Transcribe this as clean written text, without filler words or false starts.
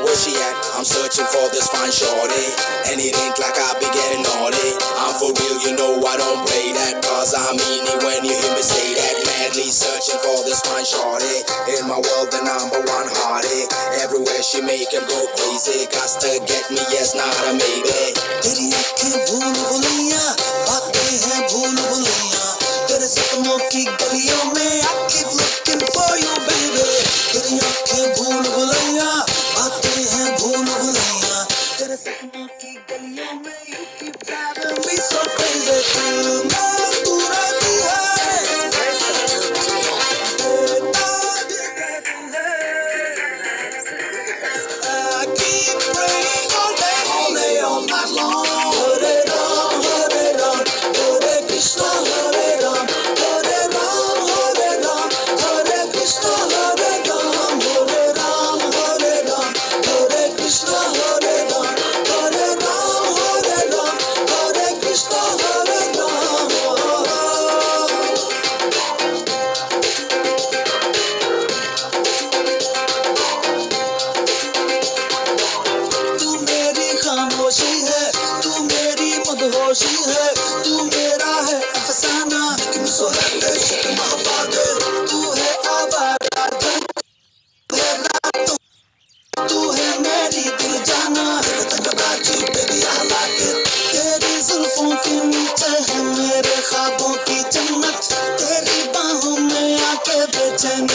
Where she at? I'm searching for this fine shorty, and it ain't like I be getting naughty. I'm for real, you know I don't play that, cause I mean it when you hear me say that. Madly searching for this fine shorty, in my world the number one hottie. Everywhere she make him go crazy, got to get me, yes, not a maybe. तेरी आँखें भूल भुलैया, बातें हैं भूल भुलैया, तेरे सपनों की गलियों में I keep looking for you baby. तेरी आँखें भूल भुलैया, बातें हैं भूल भुलैया, तेरे सपनों की गलियों में you keep driving me so crazy. तू मैं तू रहती है, I keep praying all day, all night long. Hare Ram, Hare Krishna, Hare Ram, Hare Ram, Hare Ram, Hare Krishna, Hare Ram, Hare Ram, Hare Ram, Hare Krishna, Hare Ram, Hare Ram, Hare Ram, Hare Krishna, Hare Ram. तू मेरी खामोशी है, तू मेरी मदहोशी है, तू मेरा है अफसाना, लेकिन सोहराते शक महाबादे. तू है आवारा धन, तू है रातों, तू है मेरी दिल जाना. Everything about you baby I like it. तेरी जुल्फों के नीचे है मेरे ख्वाबों की जन्नत, तेरी बाहों में आके बेचैनी